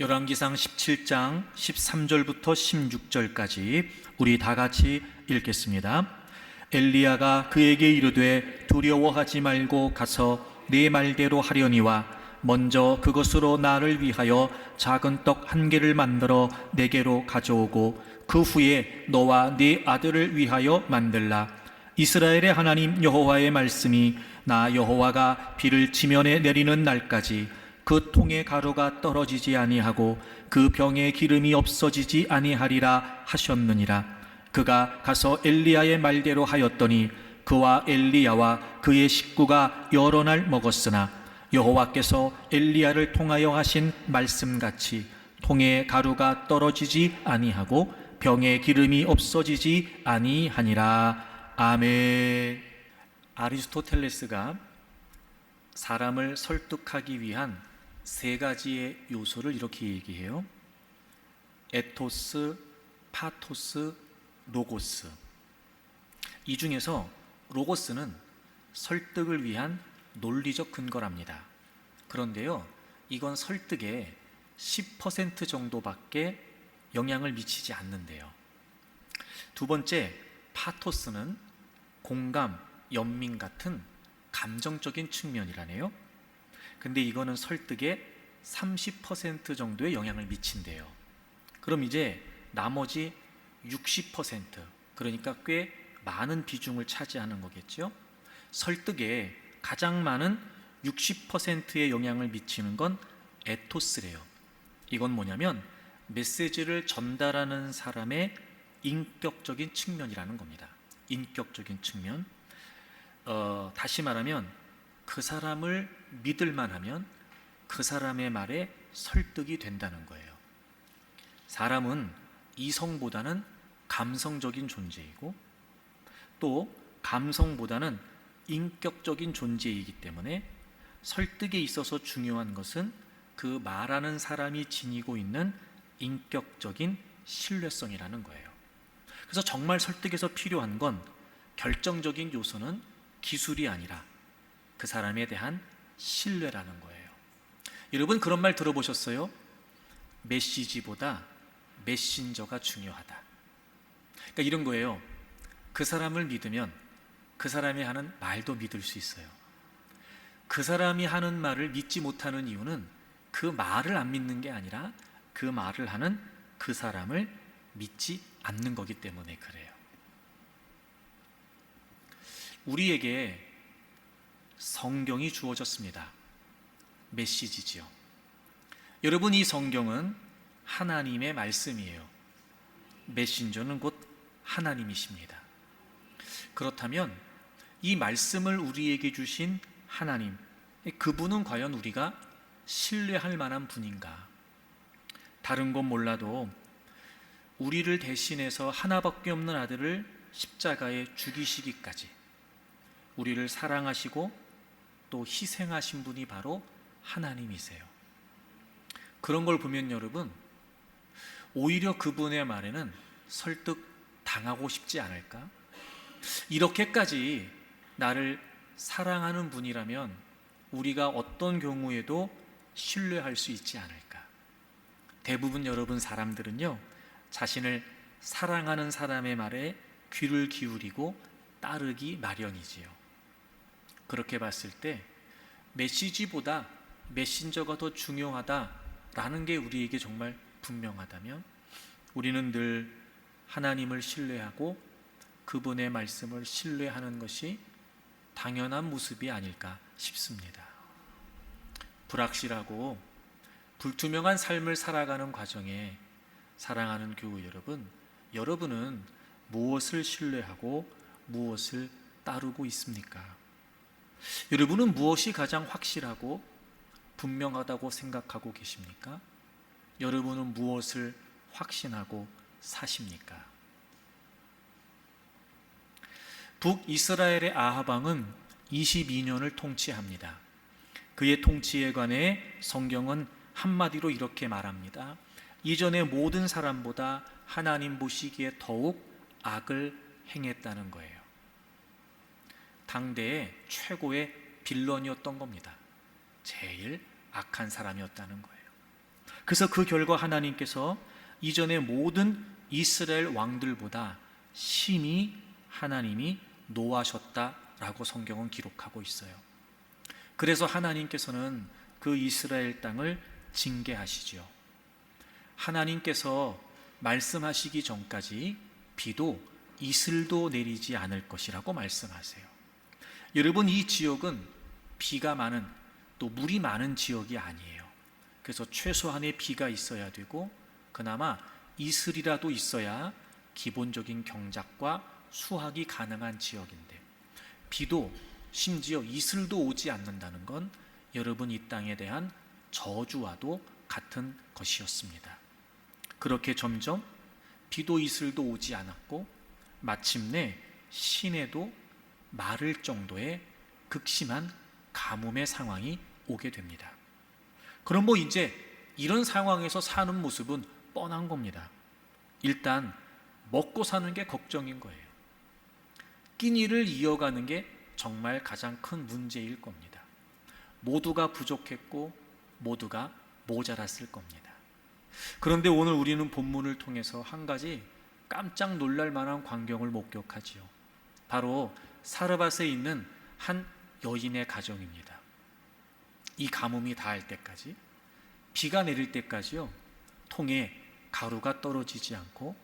열왕기상 17장 13절부터 16절까지 우리 다 같이 읽겠습니다. 엘리야가 그에게 이르되 두려워하지 말고 가서 네 말대로 하려니와 먼저 그것으로 나를 위하여 작은 떡 한 개를 만들어 내게로 가져오고 그 후에 너와 네 아들을 위하여 만들라. 이스라엘의 하나님 여호와의 말씀이 나 여호와가 비를 지면에 내리는 날까지 그 통에 가루가 떨어지지 아니하고 그 병에 기름이 없어지지 아니하리라 하셨느니라. 그가 가서 엘리야의 말대로 하였더니 그와 엘리야와 그의 식구가 여러 날 먹었으나 여호와께서 엘리야를 통하여 하신 말씀같이 통에 가루가 떨어지지 아니하고 병에 기름이 없어지지 아니하니라. 아멘. 아리스토텔레스가 사람을 설득하기 위한 세 가지의 요소를 이렇게 얘기해요. 에토스, 파토스, 로고스. 이 중에서 로고스는 설득을 위한 논리적 근거랍니다. 그런데요, 이건 설득에 10% 정도밖에 영향을 미치지 않는데요. 두 번째, 파토스는 공감, 연민 같은 감정적인 측면이라네요. 근데 이거는 설득에 30% 정도의 영향을 미친대요. 그럼 이제 나머지 60%, 그러니까 꽤 많은 비중을 차지하는 거겠죠. 설득에 가장 많은 60%의 영향을 미치는 건 에토스래요. 이건 뭐냐면 메시지를 전달하는 사람의 인격적인 측면이라는 겁니다. 인격적인 측면. 다시 말하면 그 사람을 믿을만 하면 그 사람의 말에 설득이 된다는 거예요. 사람은 이성보다는 감성적인 존재이고 또 감성보다는 인격적인 존재이기 때문에 설득에 있어서 중요한 것은 그 말하는 사람이 지니고 있는 인격적인 신뢰성이라는 거예요. 그래서 정말 설득에서 필요한 건 결정적인 요소는 기술이 아니라 그 사람에 대한 신뢰라는 거예요. 여러분 그런 말 들어보셨어요? 메시지보다 메신저가 중요하다. 그러니까 이런 거예요. 그 사람을 믿으면 그 사람이 하는 말도 믿을 수 있어요. 그 사람이 하는 말을 믿지 못하는 이유는 그 말을 안 믿는 게 아니라 그 말을 하는 그 사람을 믿지 않는 거기 때문에 그래요. 우리에게 성경이 주어졌습니다. 메시지지요. 여러분, 이 성경은 하나님의 말씀이에요. 메신저는 곧 하나님이십니다. 그렇다면 이 말씀을 우리에게 주신 하나님, 그분은 과연 우리가 신뢰할 만한 분인가? 다른 건 몰라도 우리를 대신해서 하나밖에 없는 아들을 십자가에 죽이시기까지 우리를 사랑하시고 또 희생하신 분이 바로 하나님이세요. 그런 걸 보면 여러분, 오히려 그분의 말에는 설득 당하고 싶지 않을까? 이렇게까지 나를 사랑하는 분이라면 우리가 어떤 경우에도 신뢰할 수 있지 않을까? 대부분 여러분 사람들은요, 자신을 사랑하는 사람의 말에 귀를 기울이고 따르기 마련이지요. 그렇게 봤을 때 메시지보다 메신저가 더 중요하다라는 게 우리에게 정말 분명하다면 우리는 늘 하나님을 신뢰하고 그분의 말씀을 신뢰하는 것이 당연한 모습이 아닐까 싶습니다. 불확실하고 불투명한 삶을 살아가는 과정에 사랑하는 교우 여러분, 여러분은 무엇을 신뢰하고 무엇을 따르고 있습니까? 여러분은 무엇이 가장 확실하고 분명하다고 생각하고 계십니까? 여러분은 무엇을 확신하고 사십니까? 북이스라엘의 아합 왕은 22년을 통치합니다. 그의 통치에 관해 성경은 한마디로 이렇게 말합니다. 이전의 모든 사람보다 하나님 보시기에 더욱 악을 행했다는 거예요. 당대의 최고의 빌런이었던 겁니다. 제일 악한 사람이었다는 거예요. 그래서 그 결과 하나님께서 이전의 모든 이스라엘 왕들보다 심히 하나님이 노하셨다라고 성경은 기록하고 있어요. 그래서 하나님께서는 그 이스라엘 땅을 징계하시죠. 하나님께서 말씀하시기 전까지 비도 이슬도 내리지 않을 것이라고 말씀하세요. 여러분, 이 지역은 비가 많은, 또 물이 많은 지역이 아니에요. 그래서 최소한의 비가 있어야 되고 그나마 이슬이라도 있어야 기본적인 경작과 수확이 가능한 지역인데, 비도 심지어 이슬도 오지 않는다는 건 여러분 이 땅에 대한 저주와도 같은 것이었습니다. 그렇게 점점 비도 이슬도 오지 않았고 마침내 시내도 마를 정도의 극심한 가뭄의 상황이 오게 됩니다. 그럼 이제 이런 상황에서 사는 모습은 뻔한 겁니다. 일단 먹고 사는 게 걱정인 거예요. 끼니를 이어가는 게 정말 가장 큰 문제일 겁니다. 모두가 부족했고 모두가 모자랐을 겁니다. 그런데 오늘 우리는 본문을 통해서 한 가지 깜짝 놀랄 만한 광경을 목격하지요. 바로 사르밧에 있는 한 여인의 가정입니다. 이 가뭄이 다할 때까지, 비가 내릴 때까지요, 통에 가루가 떨어지지 않고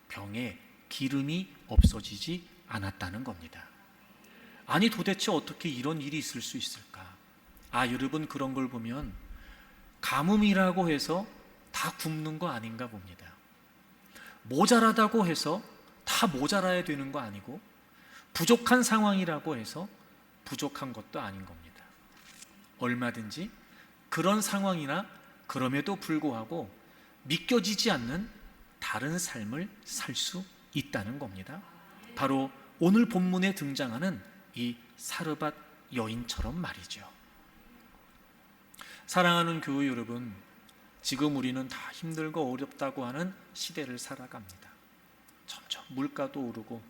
병에 기름이 없어지지 않았다는 겁니다. 아니, 도대체 어떻게 이런 일이 있을 수 있을까? 여러분, 그런 걸 보면 가뭄이라고 해서 다 굶는 거 아닌가 봅니다. 모자라다고 해서 다 모자라야 되는 거 아니고, 부족한 상황이라고 해서 부족한 것도 아닌 겁니다. 얼마든지 그런 상황이나 그럼에도 불구하고 믿겨지지 않는 다른 삶을 살 수 있다는 겁니다. 바로 오늘 본문에 등장하는 이 사르밧 여인처럼 말이죠. 사랑하는 교회 여러분, 지금 우리는 다 힘들고 어렵다고 하는 시대를 살아갑니다. 점점 물가도 오르고,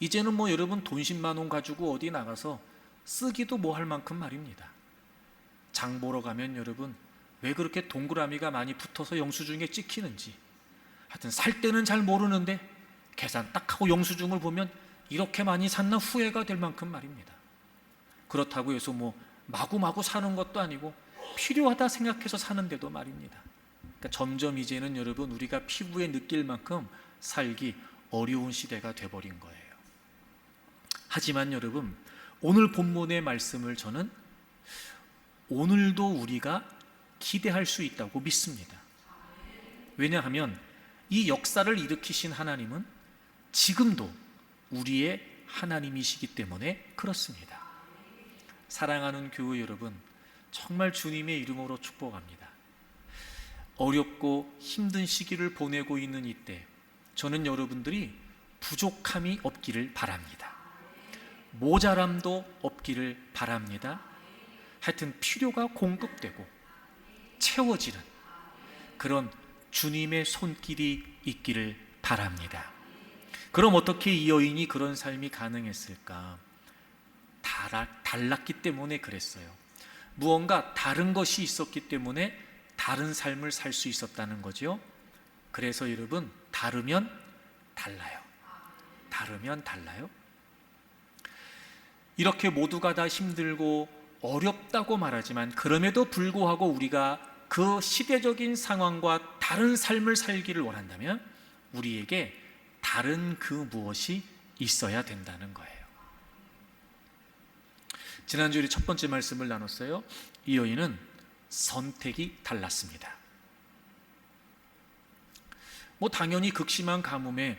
이제는 여러분 돈 10만 원 가지고 어디 나가서 쓰기도 할 만큼 말입니다. 장 보러 가면 여러분 왜 그렇게 동그라미가 많이 붙어서 영수증에 찍히는지, 하여튼 살 때는 잘 모르는데 계산 딱 하고 영수증을 보면 이렇게 많이 샀나 후회가 될 만큼 말입니다. 그렇다고 해서 마구마구 사는 것도 아니고 필요하다 생각해서 사는데도 말입니다. 그러니까 점점 이제는 여러분 우리가 피부에 느낄 만큼 살기 어려운 시대가 돼버린 거예요. 하지만 여러분, 오늘 본문의 말씀을 저는 오늘도 우리가 기대할 수 있다고 믿습니다. 왜냐하면 이 역사를 일으키신 하나님은 지금도 우리의 하나님이시기 때문에 그렇습니다. 사랑하는 교회 여러분, 정말 주님의 이름으로 축복합니다. 어렵고 힘든 시기를 보내고 있는 이때 저는 여러분들이 부족함이 없기를 바랍니다. 모자람도 없기를 바랍니다. 하여튼 필요가 공급되고 채워지는 그런 주님의 손길이 있기를 바랍니다. 그럼 어떻게 이 여인이 그런 삶이 가능했을까? 달랐기 때문에 그랬어요. 무언가 다른 것이 있었기 때문에 다른 삶을 살 수 있었다는 거죠. 그래서 여러분, 다르면 달라요. 다르면 달라요. 이렇게 모두가 다 힘들고 어렵다고 말하지만 그럼에도 불구하고 우리가 그 시대적인 상황과 다른 삶을 살기를 원한다면 우리에게 다른 그 무엇이 있어야 된다는 거예요. 지난주에 첫 번째 말씀을 나눴어요. 이 여인은 선택이 달랐습니다. 당연히 극심한 가뭄에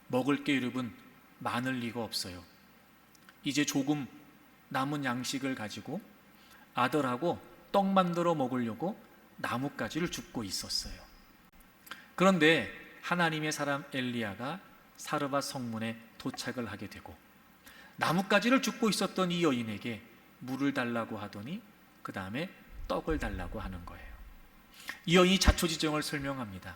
먹을 게 여러분 많을 리가 없어요. 이제 조금 남은 양식을 가지고 아들하고 떡 만들어 먹으려고 나뭇가지를 줍고 있었어요. 그런데 하나님의 사람 엘리야가 사르밧 성문에 도착을 하게 되고 나뭇가지를 줍고 있었던 이 여인에게 물을 달라고 하더니 그 다음에 떡을 달라고 하는 거예요. 이 여인이 자초지종을 설명합니다.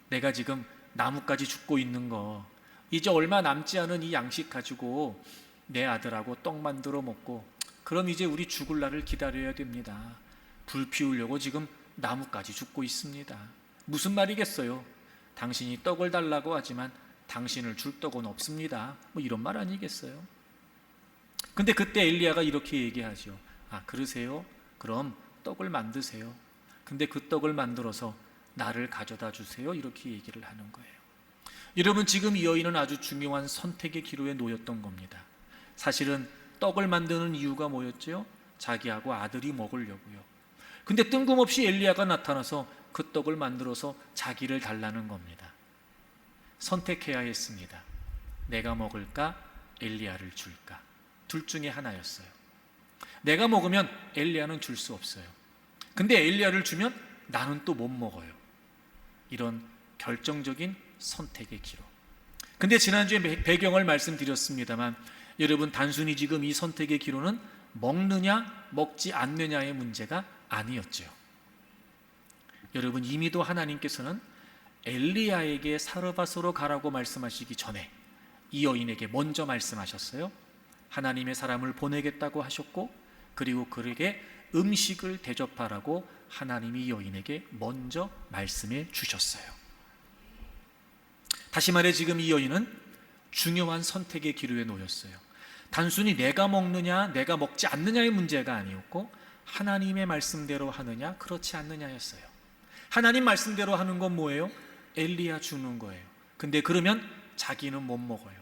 내가 지금 나뭇가지 줍고 있는 거 이제 얼마 남지 않은 이 양식 가지고 내 아들하고 떡 만들어 먹고 그럼 이제 우리 죽을 날을 기다려야 됩니다. 불 피우려고 지금 나무까지 죽고 있습니다. 무슨 말이겠어요? 당신이 떡을 달라고 하지만 당신을 줄 떡은 없습니다. 뭐 이런 말 아니겠어요? 근데 그때 엘리야가 이렇게 얘기하죠. 아, 그러세요? 그럼 떡을 만드세요. 근데 그 떡을 만들어서 나를 가져다 주세요. 이렇게 얘기를 하는 거예요. 여러분, 지금 이 여인은 아주 중요한 선택의 기로에 놓였던 겁니다. 사실은 떡을 만드는 이유가 뭐였죠? 자기하고 아들이 먹으려고요. 근데 뜬금없이 엘리야가 나타나서 그 떡을 만들어서 자기를 달라는 겁니다. 선택해야 했습니다. 내가 먹을까? 엘리야를 줄까? 둘 중에 하나였어요. 내가 먹으면 엘리야는 줄 수 없어요. 근데 엘리야를 주면 나는 또 못 먹어요. 이런 결정적인 선택의 기로. 근데 지난주에 배경을 말씀드렸습니다만, 여러분, 단순히 지금 이 선택의 기로는 먹느냐 먹지 않느냐의 문제가 아니었죠. 여러분, 이미도 하나님께서는 엘리야에게 사르밧으로 가라고 말씀하시기 전에 이 여인에게 먼저 말씀하셨어요. 하나님의 사람을 보내겠다고 하셨고, 그리고 그에게 음식을 대접하라고 하나님이 이 여인에게 먼저 말씀해 주셨어요. 다시 말해, 지금 이 여인은 중요한 선택의 기로에 놓였어요. 단순히 내가 먹느냐 내가 먹지 않느냐의 문제가 아니었고, 하나님의 말씀대로 하느냐 그렇지 않느냐였어요. 하나님 말씀대로 하는 건 뭐예요? 엘리야 주는 거예요. 근데 그러면 자기는 못 먹어요.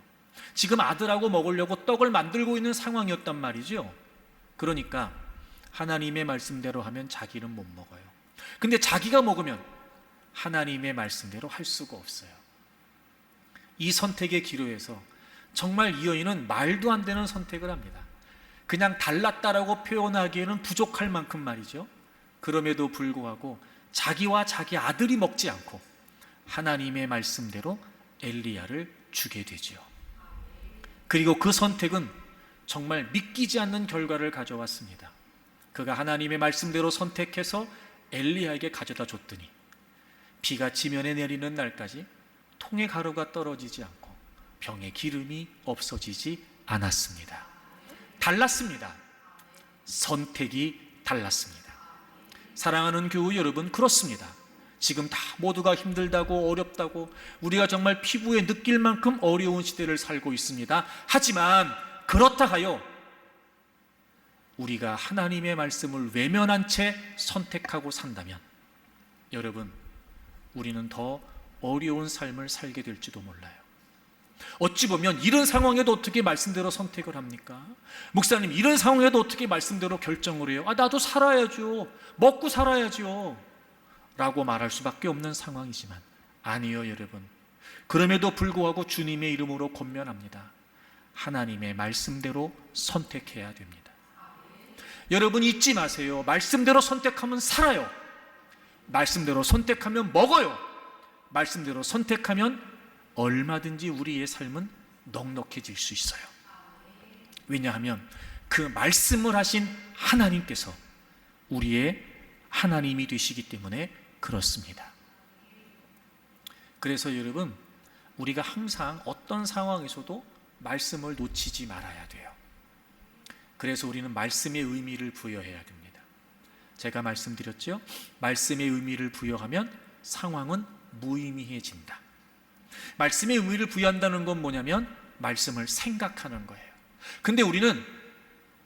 지금 아들하고 먹으려고 떡을 만들고 있는 상황이었단 말이죠. 그러니까 하나님의 말씀대로 하면 자기는 못 먹어요. 근데 자기가 먹으면 하나님의 말씀대로 할 수가 없어요. 이 선택의 기로에서 정말 이 여인은 말도 안 되는 선택을 합니다. 그냥 달랐다라고 표현하기에는 부족할 만큼 말이죠. 그럼에도 불구하고 자기와 자기 아들이 먹지 않고 하나님의 말씀대로 엘리야를 주게 되죠. 그리고 그 선택은 정말 믿기지 않는 결과를 가져왔습니다. 그가 하나님의 말씀대로 선택해서 엘리야에게 가져다 줬더니 비가 지면에 내리는 날까지 통에 가루가 떨어지지 않고 병에 기름이 없어지지 않았습니다. 달랐습니다. 선택이 달랐습니다. 사랑하는 교우 여러분, 그렇습니다. 지금 다 모두가 힘들다고 어렵다고 우리가 정말 피부에 느낄 만큼 어려운 시대를 살고 있습니다. 하지만 그렇다 하여 우리가 하나님의 말씀을 외면한 채 선택하고 산다면, 여러분, 우리는 더 어려운 삶을 살게 될지도 몰라요. 어찌 보면 이런 상황에도 어떻게 말씀대로 선택을 합니까? 목사님, 이런 상황에도 어떻게 말씀대로 결정을 해요? 아, 나도 살아야죠. 먹고 살아야죠. 라고 말할 수밖에 없는 상황이지만, 아니요, 여러분. 그럼에도 불구하고 주님의 이름으로 권면합니다. 하나님의 말씀대로 선택해야 됩니다. 여러분, 잊지 마세요. 말씀대로 선택하면 살아요. 말씀대로 선택하면 먹어요. 말씀대로 선택하면 얼마든지 우리의 삶은 넉넉해질 수 있어요. 왜냐하면 그 말씀을 하신 하나님께서 우리의 하나님이 되시기 때문에 그렇습니다. 그래서 여러분, 우리가 항상 어떤 상황에서도 말씀을 놓치지 말아야 돼요. 그래서 우리는 말씀의 의미를 부여해야 됩니다. 제가 말씀드렸죠? 말씀의 의미를 부여하면 상황은 무의미해진다. 말씀의 의미를 부여한다는 건 뭐냐면 말씀을 생각하는 거예요. 근데 우리는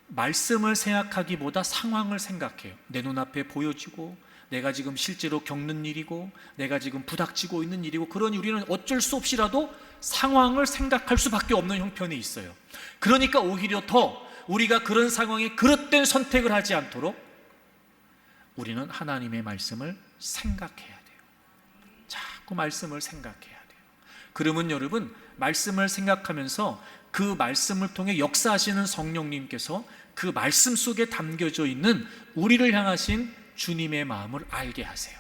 말씀을 생각하기보다 상황을 생각해요. 내 눈앞에 보여지고 내가 지금 실제로 겪는 일이고 내가 지금 부닥치고 있는 일이고, 그러니 우리는 어쩔 수 없이라도 상황을 생각할 수밖에 없는 형편에 있어요. 그러니까 오히려 더 우리가 그런 상황에 그릇된 선택을 하지 않도록 우리는 하나님의 말씀을 생각해야 돼요. 자꾸 말씀을 생각해야 돼요. 그러면 여러분, 말씀을 생각하면서 그 말씀을 통해 역사하시는 성령님께서 그 말씀 속에 담겨져 있는 우리를 향하신 주님의 마음을 알게 하세요.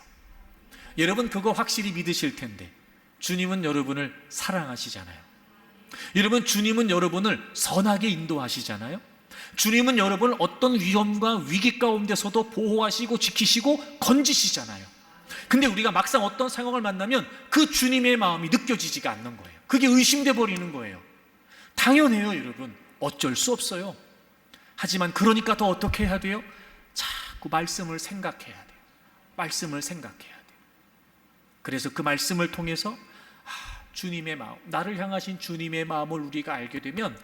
여러분, 그거 확실히 믿으실 텐데, 주님은 여러분을 사랑하시잖아요. 여러분, 주님은 여러분을 선하게 인도하시잖아요. 주님은 여러분을 어떤 위험과 위기 가운데서도 보호하시고 지키시고 건지시잖아요. 근데 우리가 막상 어떤 상황을 만나면 그 주님의 마음이 느껴지지가 않는 거예요. 그게 의심돼 버리는 거예요. 당연해요, 여러분. 어쩔 수 없어요. 하지만 그러니까 더 어떻게 해야 돼요? 자꾸 말씀을 생각해야 돼요. 말씀을 생각해야 돼요. 그래서 그 말씀을 통해서 주님의 마음, 나를 향하신 주님의 마음을 우리가 알게 되면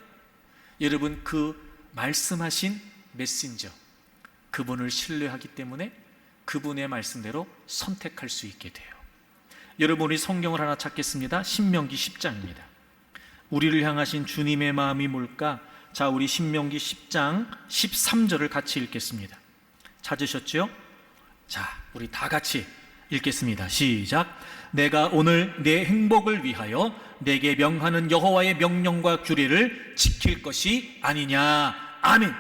여러분 그 말씀하신 메신저, 그분을 신뢰하기 때문에 그분의 말씀대로 선택할 수 있게 돼요. 여러분 우리 성경을 하나 찾겠습니다. 신명기 10장입니다. 우리를 향하신 주님의 마음이 뭘까? 자, 우리 신명기 10장 13절을 같이 읽겠습니다. 찾으셨죠? 자, 우리 다 같이 읽겠습니다. 시작. 내가 오늘 내 행복을 위하여 내게 명하는 여호와의 명령과 규례를 지킬 것이 아니냐. 아멘.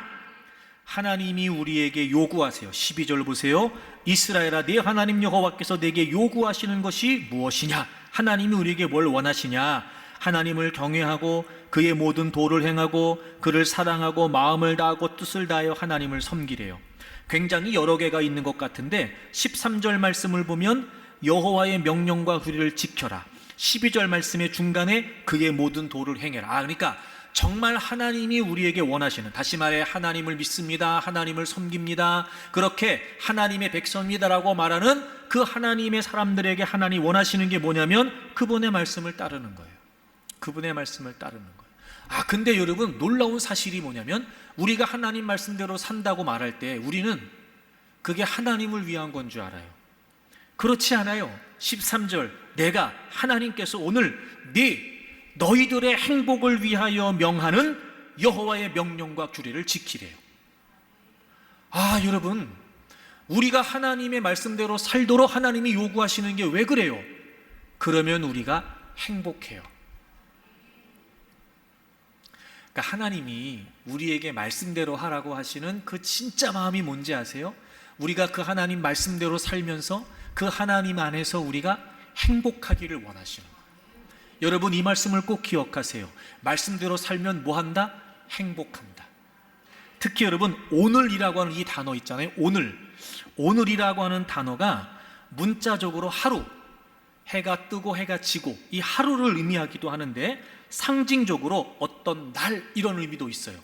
하나님이 우리에게 요구하세요. 12절 보세요. 이스라엘아, 네 하나님 여호와께서 내게 요구하시는 것이 무엇이냐? 하나님이 우리에게 뭘 원하시냐? 하나님을 경외하고 그의 모든 도를 행하고 그를 사랑하고 마음을 다하고 뜻을 다하여 하나님을 섬기래요. 굉장히 여러 개가 있는 것 같은데 13절 말씀을 보면 여호와의 명령과 규례를 지켜라. 12절 말씀의 중간에 그의 모든 도를 행해라. 그러니까 정말 하나님이 우리에게 원하시는, 다시 말해 하나님을 믿습니다, 하나님을 섬깁니다, 그렇게 하나님의 백성이다라고 말하는 그 하나님의 사람들에게 하나님 원하시는 게 뭐냐면 그분의 말씀을 따르는 거예요. 그분의 말씀을 따르는 거예요. 근데 여러분 놀라운 사실이 뭐냐면 우리가 하나님 말씀대로 산다고 말할 때 우리는 그게 하나님을 위한 건 줄 알아요. 그렇지 않아요. 13절, 내가 하나님께서 오늘 너희들의 행복을 위하여 명하는 여호와의 명령과 규례를 지키래요. 여러분, 우리가 하나님의 말씀대로 살도록 하나님이 요구하시는 게 왜 그래요? 그러면 우리가 행복해요. 그러니까 하나님이 우리에게 말씀대로 하라고 하시는 그 진짜 마음이 뭔지 아세요? 우리가 그 하나님 말씀대로 살면서 그 하나님 안에서 우리가 행복하기를 원하시는 거예요. 여러분 이 말씀을 꼭 기억하세요. 말씀대로 살면 뭐한다? 행복한다. 특히 여러분 오늘이라고 하는 이 단어 있잖아요. 오늘이라고 하는 단어가 문자적으로 하루, 해가 뜨고 해가 지고 이 하루를 의미하기도 하는데 상징적으로 어떤 날 이런 의미도 있어요.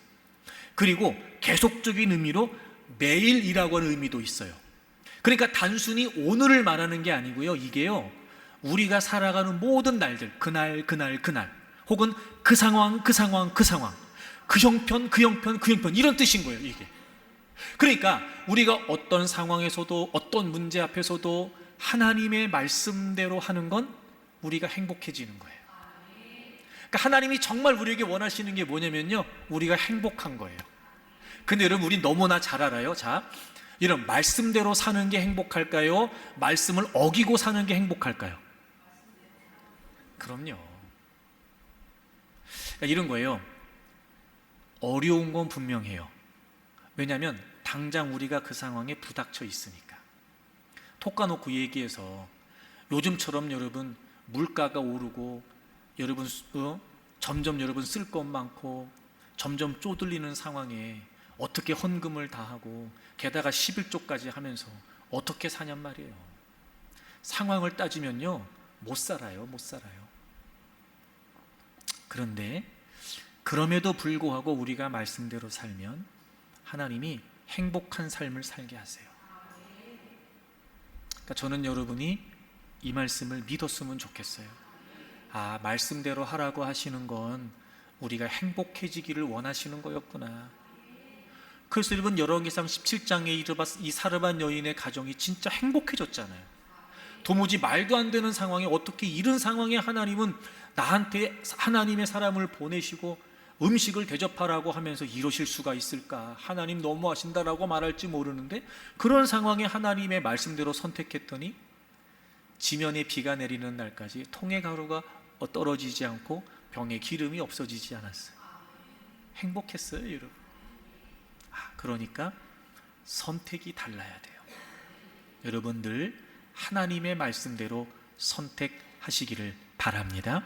그리고 계속적인 의미로 매일이라고 하는 의미도 있어요. 그러니까 단순히 오늘을 말하는 게 아니고요. 이게요, 우리가 살아가는 모든 날들, 그날 혹은 그 상황, 그 형편 이런 뜻인 거예요. 이게 그러니까 우리가 어떤 상황에서도 어떤 문제 앞에서도 하나님의 말씀대로 하는 건 우리가 행복해지는 거예요. 그러니까 하나님이 정말 우리에게 원하시는 게 뭐냐면요, 우리가 행복한 거예요. 근데 여러분 우리 너무나 잘 알아요. 자, 이런 말씀대로 사는 게 행복할까요? 말씀을 어기고 사는 게 행복할까요? 그럼요. 그러니까 이런 거예요. 어려운 건 분명해요. 왜냐하면 당장 우리가 그 상황에 부닥쳐 있으니까. 톡 까놓고 얘기해서 요즘처럼 여러분 물가가 오르고 여러분 점점 여러분 쓸 것 많고 점점 쪼들리는 상황에 어떻게 헌금을 다 하고 게다가 11조까지 하면서 어떻게 사냔 말이에요. 상황을 따지면요, 못 살아요. 그런데 그럼에도 불구하고 우리가 말씀대로 살면 하나님이 행복한 삶을 살게 하세요. 그러니까 저는 여러분이 이 말씀을 믿었으면 좋겠어요. 말씀대로 하라고 하시는 건 우리가 행복해지기를 원하시는 거였구나. 그래서 여러분 열왕기상 17장에 이 사르밧 여인의 가정이 진짜 행복해졌잖아요. 도무지 말도 안 되는 상황에 어떻게 이런 상황에 하나님은 나한테 하나님의 사람을 보내시고 음식을 대접하라고 하면서 이러실 수가 있을까? 하나님 너무하신다라고 말할지 모르는데 그런 상황에 하나님의 말씀대로 선택했더니 지면에 비가 내리는 날까지 통의 가루가 떨어지지 않고 병에 기름이 없어지지 않았어요. 행복했어요, 여러분. 그러니까 선택이 달라야 돼요. 여러분들 하나님의 말씀대로 선택하시기를 바랍니다.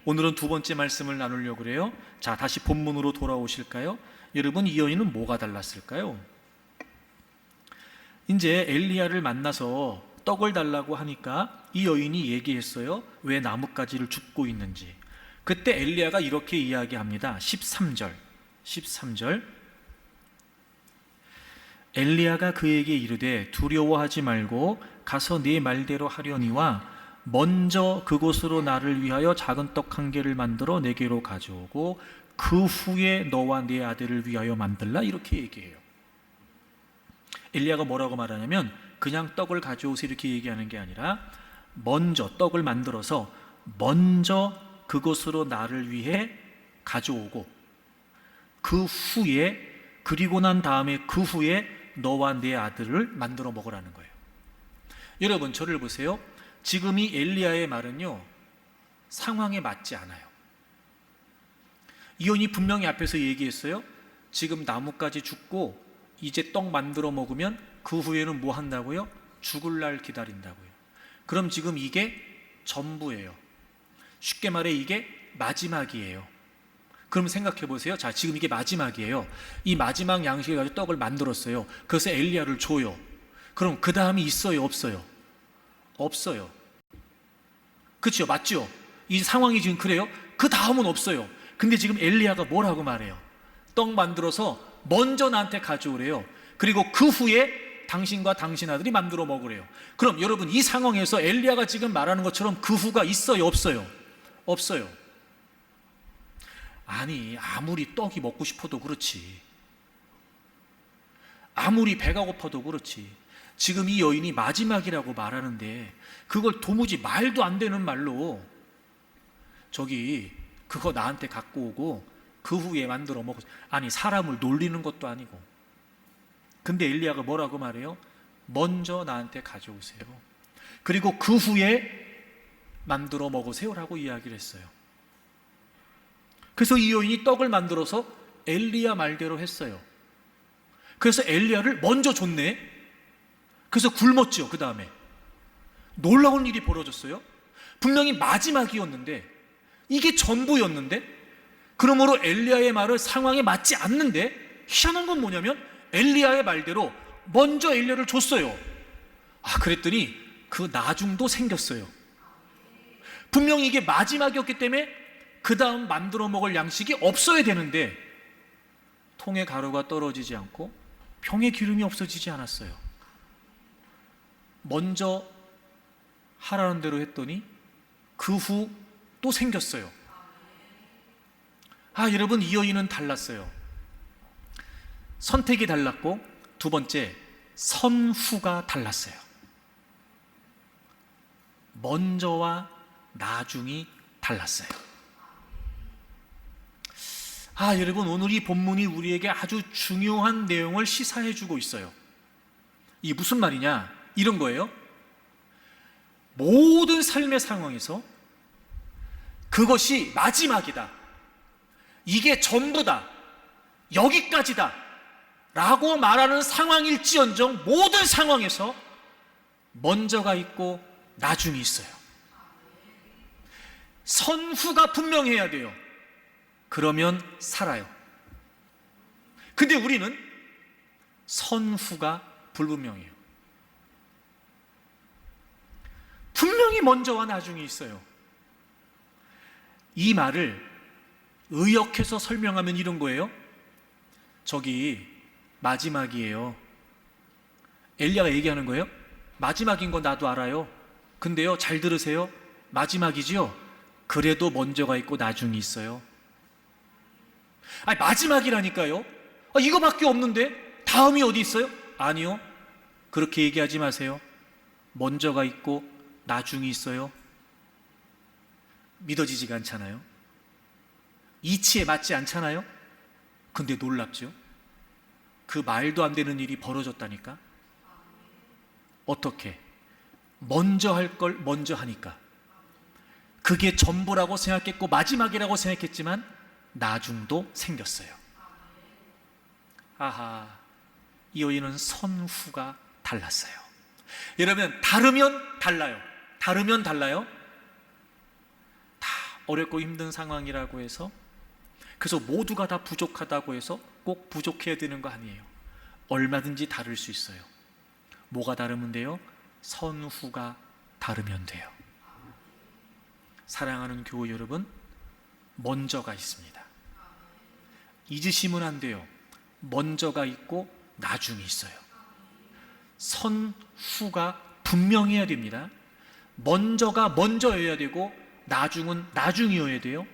오늘은 두 번째 말씀을 나누려고 그래요. 자, 다시 본문으로 돌아오실까요? 여러분 이 여인은 뭐가 달랐을까요? 이제 엘리야를 만나서 떡을 달라고 하니까 이 여인이 얘기했어요. 왜 나뭇가지를 줍고 있는지. 그때 엘리야가 이렇게 이야기합니다. 13절 엘리야가 그에게 이르되 두려워하지 말고 가서 네 말대로 하려니와 먼저 그곳으로 나를 위하여 작은 떡 한 개를 만들어 내게로 가져오고 그 후에 너와 네 아들을 위하여 만들라, 이렇게 얘기해요. 엘리야가 뭐라고 말하냐면 그냥 떡을 가져오세요 이렇게 얘기하는 게 아니라 먼저 떡을 만들어서 먼저 그곳으로 나를 위해 가져오고 그 후에, 그리고 난 다음에 그 후에 너와 네 아들을 만들어 먹으라는 거예요. 여러분, 저를 보세요. 지금 이 엘리야의 말은요, 상황에 맞지 않아요. 이혼이 분명히 앞에서 얘기했어요. 지금 나뭇가지 죽고 이제 떡 만들어 먹으면 그 후에는 뭐 한다고요? 죽을 날 기다린다고요. 그럼 지금 이게 전부예요. 쉽게 말해 이게 마지막이에요. 그럼 생각해 보세요. 자, 지금 이게 마지막이에요. 이 마지막 양식을 가지고 떡을 만들었어요. 그래서 엘리야를 줘요. 그럼 그 다음이 있어요, 없어요? 없어요. 그렇죠, 맞죠? 이 상황이 지금 그래요. 그 다음은 없어요. 근데 지금 엘리야가 뭐라고 말해요? 떡 만들어서 먼저 나한테 가져오래요. 그리고 그 후에 당신과 당신 아들이 만들어 먹으래요. 그럼 여러분, 이 상황에서 엘리야가 지금 말하는 것처럼 그 후가 있어요, 없어요? 없어요. 아니, 아무리 떡이 먹고 싶어도 그렇지, 아무리 배가 고파도 그렇지, 지금 이 여인이 마지막이라고 말하는데 그걸 도무지 말도 안 되는 말로 저기 그거 나한테 갖고 오고 그 후에 만들어 먹어. 아니, 사람을 놀리는 것도 아니고. 근데 엘리야가 뭐라고 말해요? 먼저 나한테 가져오세요. 그리고 그 후에 만들어 먹으세요라고 이야기를 했어요. 그래서 이 여인이 떡을 만들어서 엘리야 말대로 했어요. 그래서 엘리야를 먼저 줬네. 그래서 굶었죠. 그 다음에 놀라운 일이 벌어졌어요. 분명히 마지막이었는데 이게 전부였는데, 그러므로 엘리야의 말을 상황에 맞지 않는데, 희한한 건 뭐냐면 엘리야의 말대로 먼저 엘리야를 줬어요. 그랬더니 그 나중도 생겼어요. 분명히 이게 마지막이었기 때문에 그 다음 만들어 먹을 양식이 없어야 되는데 통에 가루가 떨어지지 않고 병에 기름이 없어지지 않았어요. 먼저 하라는 대로 했더니 그 후 또 생겼어요. 여러분, 이 여인은 달랐어요. 선택이 달랐고, 두 번째, 선후가 달랐어요. 먼저와 나중이 달랐어요. 여러분, 오늘 이 본문이 우리에게 아주 중요한 내용을 시사해 주고 있어요. 이게 무슨 말이냐? 이런 거예요. 모든 삶의 상황에서 그것이 마지막이다, 이게 전부다, 여기까지다 라고 말하는 상황일지언정 모든 상황에서 먼저가 있고 나중이 있어요. 선후가 분명해야 돼요. 그러면 살아요. 근데 우리는 선후가 불분명해요. 분명히 먼저와 나중이 있어요. 이 말을 의역해서 설명하면 이런 거예요. 저기 마지막이에요. 엘리야가 얘기하는 거예요. 마지막인 거 나도 알아요. 근데요, 잘 들으세요. 마지막이지요? 그래도 먼저가 있고 나중이 있어요. 마지막이라니까요. 이거밖에 없는데 다음이 어디 있어요? 아니요, 그렇게 얘기하지 마세요. 먼저가 있고 나중이 있어요. 믿어지지가 않잖아요. 이치에 맞지 않잖아요. 근데 놀랍죠? 그 말도 안 되는 일이 벌어졌다니까. 어떻게? 먼저 할 걸 먼저 하니까. 그게 전부라고 생각했고 마지막이라고 생각했지만 나중도 생겼어요. 이 여인은 선후가 달랐어요. 여러분, 다르면 달라요. 다르면 달라요. 다 어렵고 힘든 상황이라고 해서, 그래서 모두가 다 부족하다고 해서 꼭 부족해야 되는 거 아니에요. 얼마든지 다를 수 있어요. 뭐가 다르면 돼요? 선후가 다르면 돼요. 사랑하는 교우 여러분, 먼저가 있습니다. 잊으시면 안 돼요. 먼저가 있고 나중이 있어요. 선후가 분명해야 됩니다. 먼저가 먼저여야 되고 나중은 나중이어야 돼요.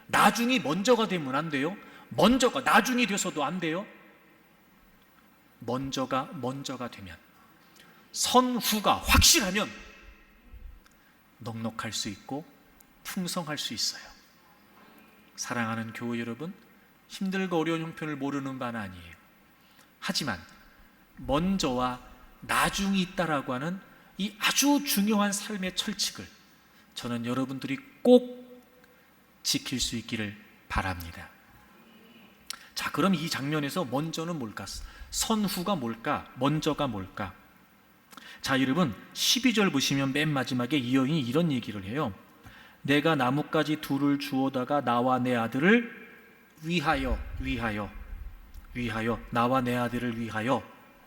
나중이 먼저가 되면 안 돼요. 먼저가 나중이 돼서도 안 돼요. 먼저가 되면, 선후가 확실하면 넉넉할 수 있고 풍성할 수 있어요. 사랑하는 교우 여러분, 힘들고 어려운 형편을 모르는 바는 아니에요. 하지만 먼저와 나중이 있다라고 하는 이 아주 중요한 삶의 철칙을 저는 여러분들이 꼭 지킬 수 있기를 바랍니다. 자, 그럼 이 장면에서 먼저는 뭘까? 선후가 뭘까? 먼저가 뭘까? 자, 여러분 12절 보시면 맨 마지막에 이 여인이 이런 얘기를 해요. 내가 나뭇가지 둘을 주워다가 나와 내 아들을 위하여 나와 내 아들을 위하여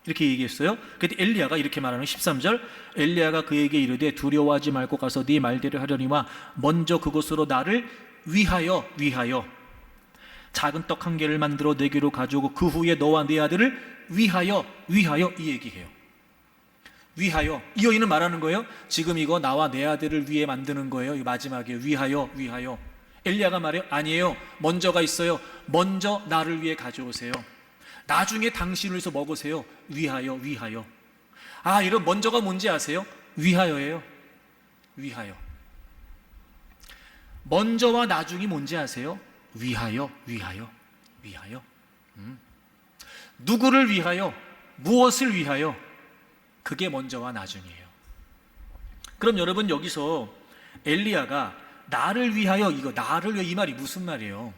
이렇게 얘기했어요. 그때 엘리야가 이렇게 말하는 13절, 엘리야가 그에게 이르되 두려워하지 말고 가서 네 말대로 하려니와 먼저 그것으로 나를 위하여 작은 떡 한 개를 만들어 내게로 가져오고 그 후에 너와 네 아들을 위하여 이 얘기해요. 위하여, 이 여인은 말하는 거예요. 지금 이거 나와 내 아들을 위해 만드는 거예요. 이 마지막에 위하여. 엘리야가 말해요. 아니에요. 먼저가 있어요. 먼저 나를 위해 가져오세요. 나중에 당신을 위해서 먹으세요. 위하여. 아, 이런 먼저가 뭔지 아세요? 위하여예요. 위하여. 먼저와 나중이 뭔지 아세요? 위하여. 누구를 위하여? 무엇을 위하여? 그게 먼저와 나중이에요. 그럼 여러분 여기서 엘리야가 나를 위하여, 이거 나를 위하여 이 말이 무슨 말이에요?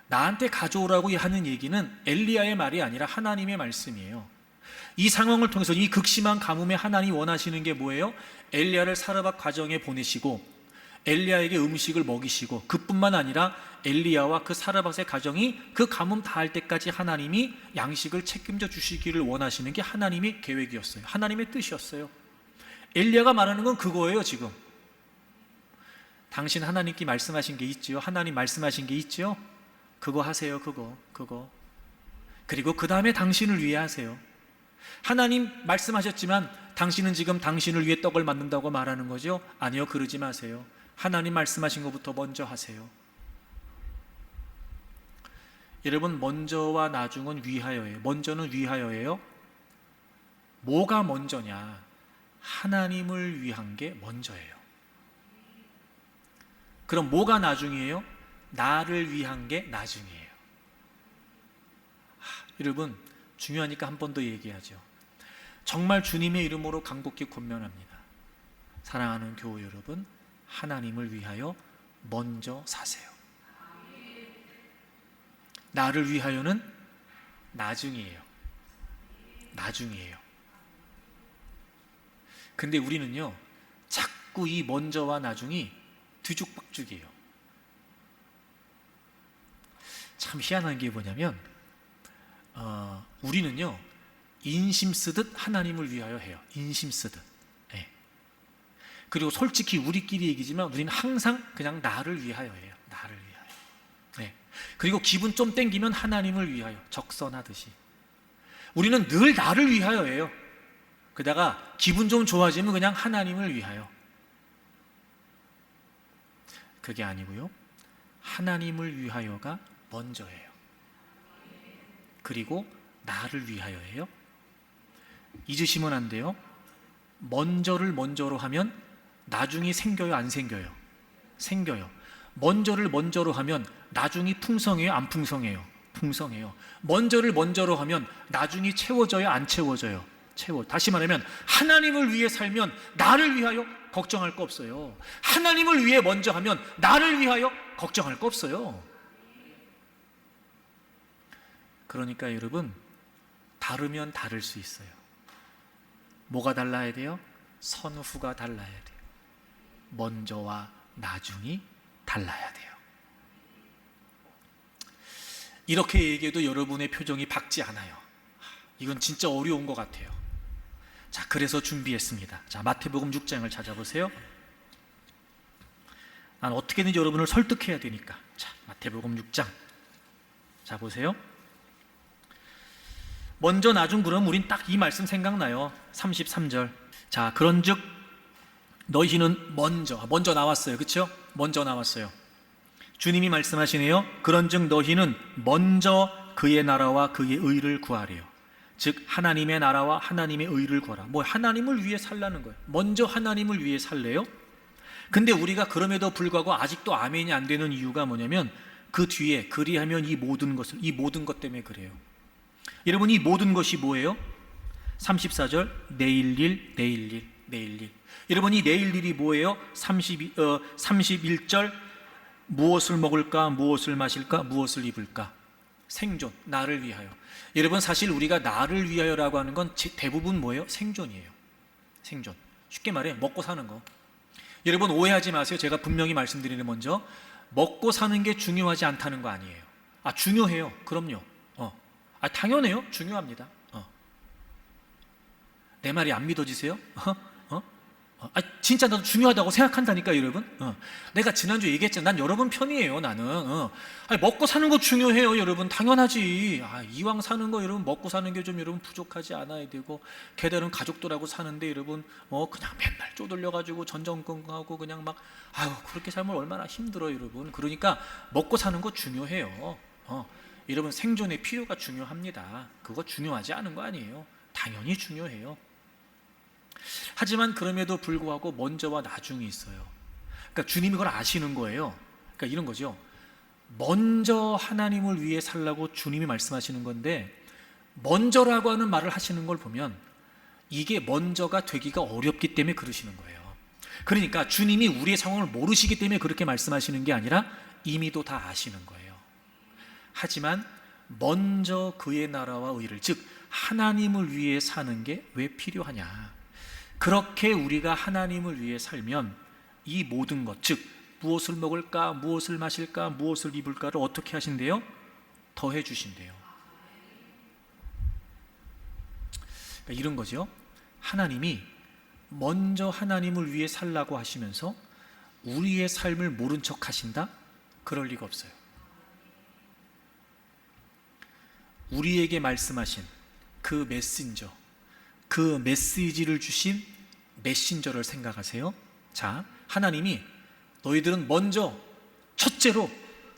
나한테 가져오라고 하는 얘기는 엘리야의 말이 아니라 하나님의 말씀이에요. 이 상황을 통해서 이 극심한 가뭄에 하나님이 원하시는 게 뭐예요? 엘리야를 사르밧 과정에 보내시고 엘리야에게 음식을 먹이시고, 그뿐만 아니라 엘리야와 그 사르밧의 가정이 그 가뭄 다할 때까지 하나님이 양식을 책임져 주시기를 원하시는 게 하나님의 계획이었어요. 하나님의 뜻이었어요. 엘리야가 말하는 건 그거예요. 지금 당신 하나님께 말씀하신 게 있지요? 하나님 말씀하신 게 있지요? 그거 하세요. 그거. 그리고 그 다음에 당신을 위해 하세요. 하나님 말씀하셨지만 당신은 지금 당신을 위해 떡을 만든다고 말하는 거죠? 아니요, 그러지 마세요. 하나님 말씀하신 것부터 먼저 하세요. 여러분, 먼저와 나중은 위하여예요. 먼저는 위하여예요. 뭐가 먼저냐? 하나님을 위한 게 먼저예요. 그럼 뭐가 나중이에요? 나를 위한 게 나중이에요. 여러분, 중요하니까 한 번 더 얘기하죠. 정말 주님의 이름으로 간곡히 권면합니다. 사랑하는 교우 여러분, 하나님을 위하여 먼저 사세요. 나를 위하여는 나중이에요. 근데 우리는요, 자꾸 이 먼저와 나중이 뒤죽박죽이에요. 참 희한한 게 뭐냐면 우리는요, 인심 쓰듯 하나님을 위하여 해요. 인심 쓰듯. 네. 그리고 솔직히 우리끼리 얘기지만 우리는 항상 그냥 나를 위하여 해요. 나를 위하여. 네. 그리고 기분 좀 땡기면 하나님을 위하여, 적선하듯이. 우리는 늘 나를 위하여 해요. 그러다가 기분 좀 좋아지면 그냥 하나님을 위하여. 그게 아니고요, 하나님을 위하여가 먼저예요. 그리고 나를 위하여예요. 잊으시면 안 돼요. 먼저를 먼저로 하면 나중이 생겨요, 안 생겨요? 생겨요. 먼저를 먼저로 하면 나중이 풍성해요, 안 풍성해요? 풍성해요. 먼저를 먼저로 하면 나중이 채워져요, 안 채워져요? 다시 말하면 하나님을 위해 살면 나를 위하여 걱정할 거 없어요. 하나님을 위해 먼저 하면 나를 위하여 걱정할 거 없어요. 그러니까 여러분, 다르면 다를 수 있어요. 뭐가 달라야 돼요? 선후가 달라야 돼요. 먼저와 나중이 달라야 돼요. 이렇게 얘기해도 여러분의 표정이 밝지 않아요. 이건 진짜 어려운 것 같아요. 자, 그래서 준비했습니다. 자, 마태복음 6장을 찾아보세요. 난 어떻게든지 여러분을 설득해야 되니까. 자, 마태복음 6장. 자, 보세요. 먼저 나중 그럼 우린 딱 이 말씀 생각나요. 33절. 자, 그런즉 너희는 먼저 나왔어요. 그렇죠? 먼저 나왔어요. 주님이 말씀하시네요. 그런즉 너희는 먼저 그의 나라와 그의 의를 구하래요. 즉 하나님의 나라와 하나님의 의를 구하라. 뭐 하나님을 위해 살라는 거예요. 먼저 하나님을 위해 살래요. 근데 우리가 그럼에도 불구하고 아직도 아멘이 안 되는 이유가 뭐냐면 그 뒤에 그리하면 이 모든 것 때문에 그래요. 여러분, 이 모든 것이 뭐예요? 34절 내일 일. 여러분, 이 내일 일이 뭐예요? 31절 무엇을 먹을까, 무엇을 마실까, 무엇을 입을까? 생존, 나를 위하여. 여러분, 사실 우리가 나를 위하여라고 하는 건 대부분 뭐예요? 생존이에요. 생존. 쉽게 말해 먹고 사는 거. 여러분, 오해하지 마세요. 제가 분명히 말씀드리는, 먼저 먹고 사는 게 중요하지 않다는 거 아니에요. 중요해요. 그럼요. 당연해요. 중요합니다. 내 말이 안 믿어지세요? 진짜 나도 중요하다고 생각한다니까, 여러분. 내가 지난주에 얘기했잖아. 난 여러분 편이에요, 나는. 먹고 사는 거 중요해요, 여러분. 당연하지. 이왕 사는 거, 여러분, 먹고 사는 게 좀 여러분 부족하지 않아야 되고, 게다가 가족들하고 사는데, 여러분, 그냥 맨날 쪼들려가지고 전전긍긍하고 그냥 막, 그렇게 살면 얼마나 힘들어요, 여러분. 그러니까 먹고 사는 거 중요해요. 여러분, 생존의 필요가 중요합니다. 그거 중요하지 않은 거 아니에요. 당연히 중요해요. 하지만 그럼에도 불구하고 먼저와 나중이 있어요. 그러니까 주님이 그걸 아시는 거예요. 그러니까 이런 거죠. 먼저 하나님을 위해 살라고 주님이 말씀하시는 건데, 먼저라고 하는 말을 하시는 걸 보면 이게 먼저가 되기가 어렵기 때문에 그러시는 거예요. 그러니까 주님이 우리의 상황을 모르시기 때문에 그렇게 말씀하시는 게 아니라 이미도 다 아시는 거예요. 하지만 먼저 그의 나라와 의를, 즉 하나님을 위해 사는 게 왜 필요하냐? 그렇게 우리가 하나님을 위해 살면 이 모든 것, 즉 무엇을 먹을까, 무엇을 마실까, 무엇을 입을까를 어떻게 하신대요? 더해 주신대요. 그러니까 이런 거죠. 하나님이 먼저 하나님을 위해 살라고 하시면서 우리의 삶을 모른 척 하신다? 그럴 리가 없어요. 우리에게 말씀하신 그 메신저, 그 메시지를 주신 메신저를 생각하세요. 자, 하나님이 너희들은 먼저 첫째로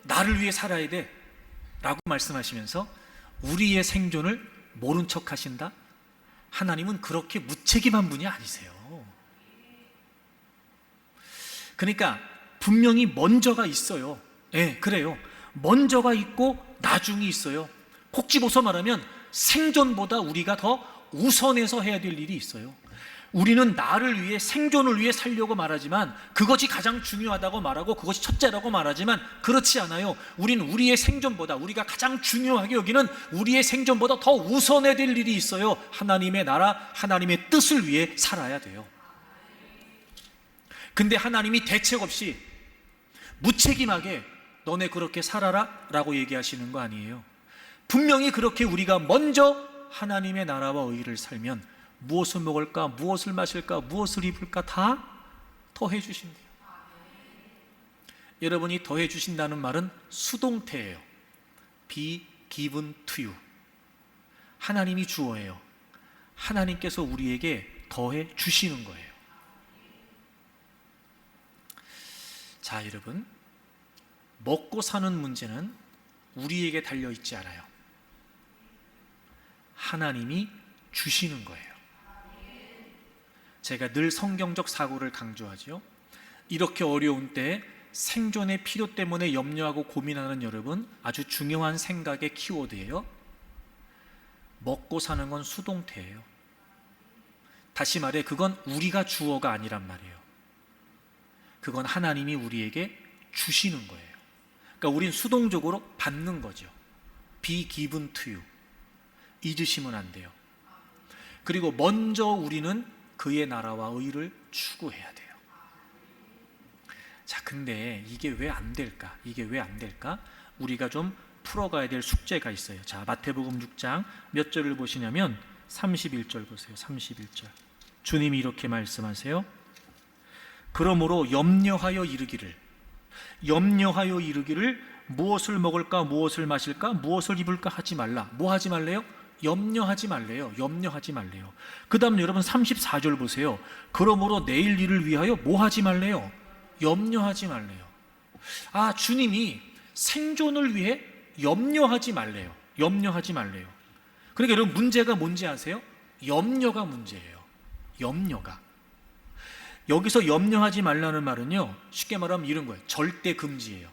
나를 위해 살아야 돼 라고 말씀하시면서 우리의 생존을 모른 척 하신다? 하나님은 그렇게 무책임한 분이 아니세요. 그러니까 분명히 먼저가 있어요. 그래요. 먼저가 있고 나중이 있어요. 콕 집어서 말하면 생존보다 우리가 더 우선해서 해야 될 일이 있어요. 우리는 나를 위해, 생존을 위해 살려고 말하지만, 그것이 가장 중요하다고 말하고 그것이 첫째라고 말하지만 그렇지 않아요. 우리는 우리의 생존보다, 우리가 가장 중요하게 여기는 우리의 생존보다 더 우선해야 될 일이 있어요. 하나님의 나라, 하나님의 뜻을 위해 살아야 돼요. 근데 하나님이 대책 없이 무책임하게 너네 그렇게 살아라 라고 얘기하시는 거 아니에요. 분명히 그렇게 우리가 먼저 하나님의 나라와 의를 살면 무엇을 먹을까, 무엇을 마실까, 무엇을 입을까 다 더해 주신대요. 여러분이 더해 주신다는 말은 수동태예요. Be given to you. 하나님이 주어예요. 하나님께서 우리에게 더해 주시는 거예요. 자, 여러분, 먹고 사는 문제는 우리에게 달려 있지 않아요. 하나님이 주시는 거예요. 제가 늘 성경적 사고를 강조하죠. 이렇게 어려운 때 생존의 필요 때문에 염려하고 고민하는 여러분, 아주 중요한 생각의 키워드예요. 먹고 사는 건 수동태예요. 다시 말해, 그건 우리가 주어가 아니란 말이에요. 그건 하나님이 우리에게 주시는 거예요. 그러니까 우린 수동적으로 받는 거죠. Be given to you. 잊으시면 안 돼요. 그리고 먼저 우리는 그의 나라와 의를 추구해야 돼요. 자, 근데 이게 왜 안 될까? 이게 왜 안 될까? 우리가 좀 풀어가야 될 숙제가 있어요. 자, 마태복음 6장 몇 절을 보시냐면 31절 보세요. 31절. 주님이 이렇게 말씀하세요. 그러므로 염려하여 이르기를 무엇을 먹을까, 무엇을 마실까, 무엇을 입을까 하지 말라. 뭐 하지 말래요? 염려하지 말래요. 염려하지 말래요. 그 다음 여러분 34절 보세요. 그러므로 내일 일을 위하여 뭐 하지 말래요? 염려하지 말래요. 아, 주님이 생존을 위해 염려하지 말래요. 염려하지 말래요. 그러니까 여러분 문제가 뭔지 아세요? 염려가 문제예요. 염려가. 여기서 염려하지 말라는 말은요, 쉽게 말하면 이런 거예요. 절대 금지예요.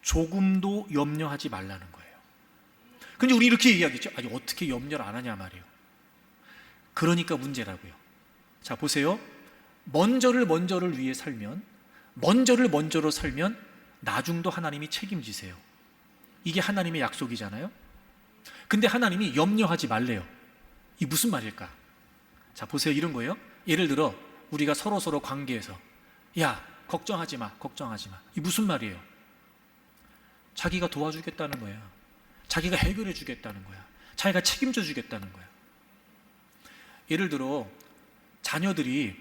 조금도 염려하지 말라는 거예요. 근데 우리 이렇게 얘기하겠죠. 아니, 어떻게 염려를 안 하냐 말이에요. 그러니까 문제라고요. 자, 보세요. 먼저를 위해 살면, 먼저로 살면 나중도 하나님이 책임지세요. 이게 하나님의 약속이잖아요. 근데 하나님이 염려하지 말래요. 이 무슨 말일까? 자, 보세요. 이런 거예요. 예를 들어 우리가 서로 관계에서, 야, 걱정하지 마. 이 무슨 말이에요? 자기가 도와주겠다는 거야. 자기가 해결해 주겠다는 거야. 자기가 책임져 주겠다는 거야. 예를 들어 자녀들이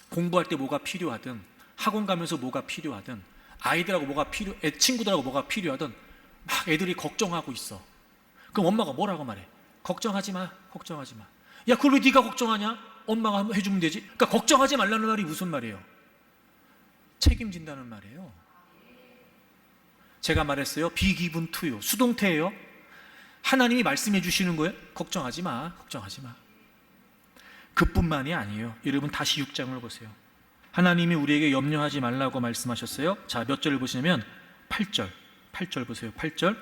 공부할 때 뭐가 필요하든, 학원 가면서 뭐가 필요하든, 아이들하고 친구들하고 뭐가 필요하든 막 애들이 걱정하고 있어. 그럼 엄마가 뭐라고 말해? 걱정하지 마. 야, 그걸 왜 네가 걱정하냐? 엄마가 해주면 되지. 그러니까 걱정하지 말라는 말이 무슨 말이에요? 책임진다는 말이에요. 제가 말했어요. be given to you. 수동태예요. 하나님이 말씀해 주시는 거예요. 걱정하지 마. 그뿐만이 아니에요. 여러분 다시 6장을 보세요. 하나님이 우리에게 염려하지 말라고 말씀하셨어요. 자, 몇 절을 보시냐면 8절 보세요. 8절.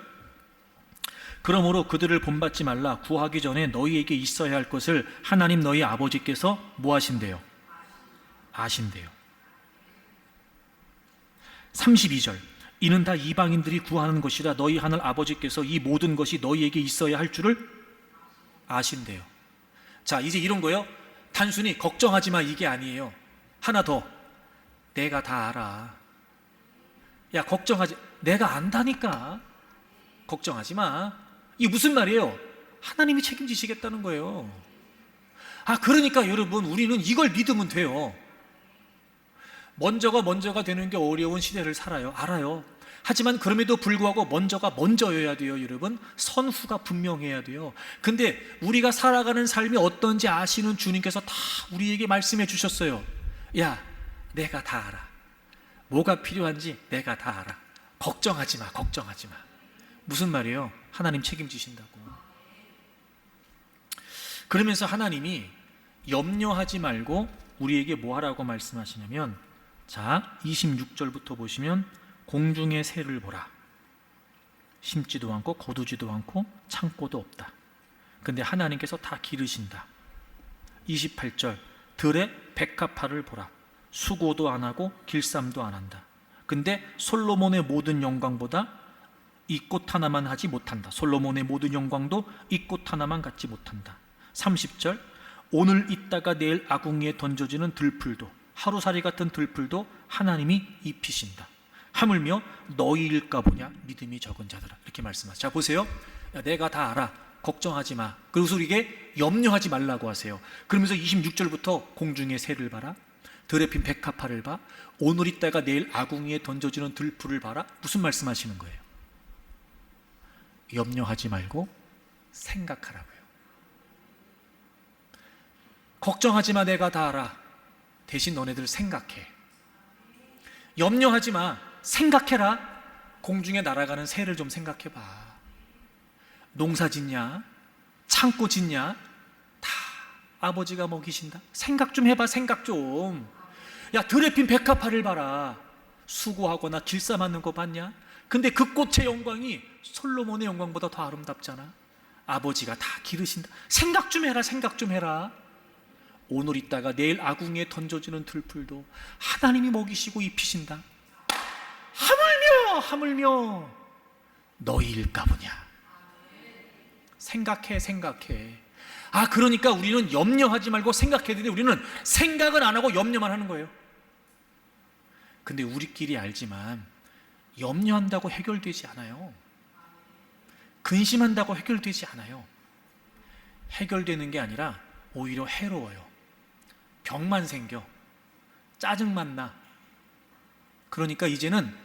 그러므로 그들을 본받지 말라. 구하기 전에 너희에게 있어야 할 것을 하나님 너희 아버지께서 뭐 하신대요? 아신대요. 32절. 이는 다 이방인들이 구하는 것이라 너희 하늘 아버지께서 이 모든 것이 너희에게 있어야 할 줄을 아신대요. 자, 이제 이런 거예요. 단순히 걱정하지 마 이게 아니에요. 하나 더. 내가 다 알아. 야, 내가 안다니까. 걱정하지 마. 이게 무슨 말이에요? 하나님이 책임지시겠다는 거예요. 아, 그러니까 여러분 우리는 이걸 믿으면 돼요. 먼저가 되는 게 어려운 시대를 살아요. 알아요. 하지만 그럼에도 불구하고 먼저가 먼저여야 돼요. 여러분, 선후가 분명해야 돼요. 근데 우리가 살아가는 삶이 어떤지 아시는 주님께서 다 우리에게 말씀해 주셨어요. 야, 내가 다 알아. 뭐가 필요한지 내가 다 알아. 걱정하지 마. 무슨 말이에요? 하나님 책임지신다고. 그러면서 하나님이 염려하지 말고 우리에게 뭐 하라고 말씀하시냐면, 자, 26절부터 보시면 공중의 새를 보라. 심지도 않고 거두지도 않고 창고도 없다. 근데 하나님께서 다 기르신다. 28절. 들의 백합화를 보라. 수고도 안 하고 길쌈도 안 한다. 근데 솔로몬의 모든 영광보다 이 꽃 하나만 하지 못한다. 솔로몬의 모든 영광도 이 꽃 하나만 갖지 못한다. 30절. 오늘 있다가 내일 아궁이에 던져지는 들풀도, 하루살이 같은 들풀도 하나님이 입히신다. 하물며 너희일까 보냐 믿음이 적은 자들아. 이렇게 말씀하세요. 자, 보세요. 야, 내가 다 알아. 걱정하지 마. 그래서 우리에게 염려하지 말라고 하세요. 그러면서 26절부터 공중의 새를 봐라. 들에 핀 백합화를 봐. 오늘 있다가 내일 아궁이에 던져지는 들풀을 봐라. 무슨 말씀하시는 거예요? 염려하지 말고 생각하라고요. 걱정하지 마. 내가 다 알아. 대신 너네들 생각해. 염려하지 마. 생각해라. 공중에 날아가는 새를 좀 생각해봐. 농사 짓냐? 창고 짓냐? 다 아버지가 먹이신다. 생각 좀 해봐. 생각 좀. 야, 들에 핀 백합화를 봐라. 수고하거나 길쌈하는 거 봤냐? 근데 그 꽃의 영광이 솔로몬의 영광보다 더 아름답잖아. 아버지가 다 기르신다. 생각 좀 해라. 오늘 있다가 내일 아궁이에 던져지는 들풀도 하나님이 먹이시고 입히신다. 하물며 너희일까 보냐. 생각해. 아, 그러니까 우리는 염려하지 말고 생각해야 되는데 우리는 생각은 안 하고 염려만 하는 거예요. 근데 우리끼리 알지만 염려한다고 해결되지 않아요. 근심한다고 해결되지 않아요. 해결되는 게 아니라 오히려 해로워요. 병만 생겨. 짜증만 나. 그러니까 이제는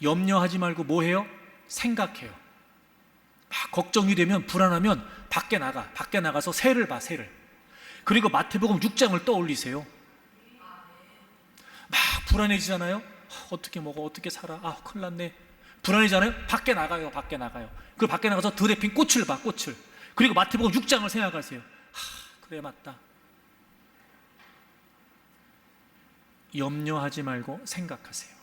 염려하지 말고 뭐 해요? 생각해요. 막 걱정이 되면, 불안하면 밖에 나가서 새를 봐, 새를. 그리고 마태복음 6장을 떠올리세요. 막 불안해지잖아요. 어떻게 먹어, 어떻게 살아, 큰일 났네. 불안해지잖아요. 밖에 나가요. 그 밖에 나가서 들에 핀 꽃을 봐, 꽃을. 그리고 마태복음 6장을 생각하세요. 그래, 맞다. 염려하지 말고 생각하세요.